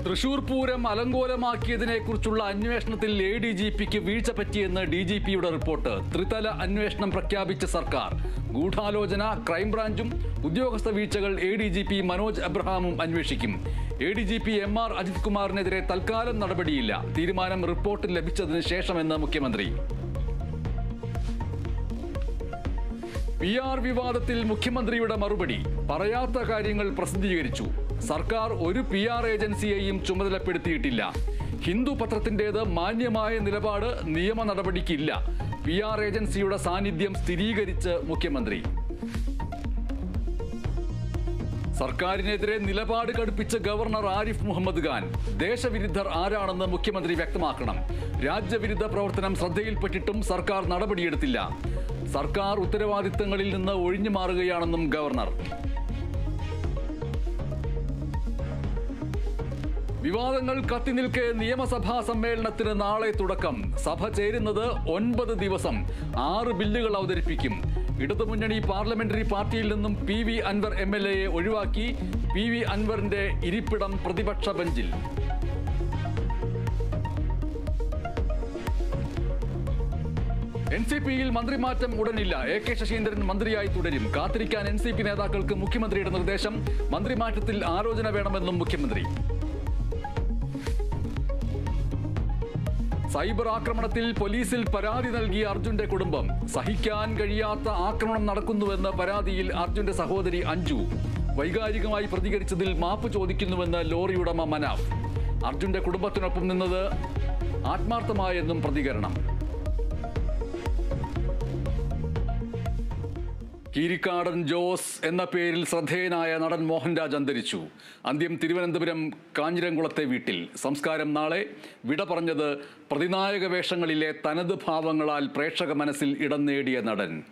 തൃശൂർ പൂരം അലങ്കോലമാക്കിയതിനെക്കുറിച്ചുള്ള അന്വേഷണത്തിൽ എഡിജിപിക്ക് വീഴ്ച പറ്റിയെന്ന് ഡിജിപിയുടെ റിപ്പോർട്ട്. ത്രിതല അന്വേഷണം പ്രഖ്യാപിച്ച സർക്കാർ. ഗൂഢാലോചന, ക്രൈംബ്രാഞ്ചും ഉദ്യോഗസ്ഥ വീഴ്ചകൾ എഡിജിപി മനോജ് എബ്രഹാമും അന്വേഷിക്കും. എഡിജിപി MR അജിത് കുമാറിനെതിരെ തൽക്കാലം നടപടിയില്ല. തീരുമാനം റിപ്പോർട്ട് ലഭിച്ചതിന് ശേഷമെന്ന് മുഖ്യമന്ത്രി. PR വിവാദത്തിൽ മുഖ്യമന്ത്രിയുടെ മറുപടി. പറയാത്ത കാര്യങ്ങൾ പ്രസിദ്ധീകരിച്ചു. സർക്കാർ ഒരു PR ഏജൻസിയെയും ചുമതലപ്പെടുത്തിയിട്ടില്ല. ഹിന്ദു പത്രത്തിൻ്റേത് മാന്യമായ നിലപാട്, നിയമ നടപടിക്കില്ല. PR ഏജൻസിയുടെ സാന്നിധ്യം സ്ഥിരീകരിച്ച് മുഖ്യമന്ത്രി. സർക്കാരിനെതിരെ നിലപാട് കടുപ്പിച്ച ഗവർണർ ആരിഫ് മുഹമ്മദ് ഖാൻ. ദേശവിരുദ്ധർ ആരാണെന്ന് മുഖ്യമന്ത്രി വ്യക്തമാക്കണം. രാജ്യവിരുദ്ധ പ്രവർത്തനം ശ്രദ്ധയിൽപ്പെട്ടിട്ടും സർക്കാർ നടപടിയെടുത്തില്ല. സർക്കാർ ഉത്തരവാദിത്തങ്ങളിൽ നിന്ന് ഒഴിഞ്ഞു മാറുകയാണെന്നും ഗവർണർ. വിവാദങ്ങൾ കത്തിനിൽക്കെ നിയമസഭാ സമ്മേളനത്തിന് നാളെ തുടക്കം. സഭ ചേരുന്നത് 9 ദിവസം. 6 ബില്ലുകൾ അവതരിപ്പിക്കും. ഇടതുമുന്നണി പാർലമെന്ററി പാർട്ടിയിൽ നിന്നും PV അൻവർ MLA ഒഴിവാക്കി. PV അൻവറിന്റെ ഇരിപ്പിടം പ്രതിപക്ഷ ബെഞ്ചിൽ. NCPയിൽ മന്ത്രിമാറ്റം ഉടനില്ല. AK ശശീന്ദ്രൻ മന്ത്രിയായി തുടരും. കാത്തിരിക്കാൻ NCP നേതാക്കൾക്ക് മുഖ്യമന്ത്രിയുടെ നിർദ്ദേശം. മന്ത്രിമാറ്റത്തിൽ ആലോചന വേണമെന്നും മുഖ്യമന്ത്രി. സൈബർ ആക്രമണത്തിൽ പോലീസിൽ പരാതി നൽകിയ അർജുന്റെ കുടുംബം. സഹിക്കാൻ കഴിയാത്ത ആക്രമണം നടക്കുന്നുവെന്ന പരാതിയിൽ അർജുന്റെ സഹോദരി അഞ്ജു വൈകാരികമായി പ്രതികരിച്ചതിൽ മാപ്പ് ചോദിക്കുന്നുവെന്ന് ലോറി ഉടമ മനാഫ്. അർജുന്റെ കുടുംബത്തിനൊപ്പം നിന്നത് ആത്മാർത്ഥമായെന്നും പ്രതികരണം. കീരിക്കാടൻ ജോസ് എന്ന പേരിൽ ശ്രദ്ധേയനായ നടൻ മോഹൻരാജ് അന്തരിച്ചു. അന്ത്യം തിരുവനന്തപുരം കാഞ്ഞിരംകുളത്തെ വീട്ടിൽ. സംസ്കാരം നാളെ. വിട പറഞ്ഞത് പ്രതിനായക വേഷങ്ങളിലെ തനത് ഭാവങ്ങളാൽ പ്രേക്ഷക മനസ്സിൽ ഇടം നേടിയ നടൻ.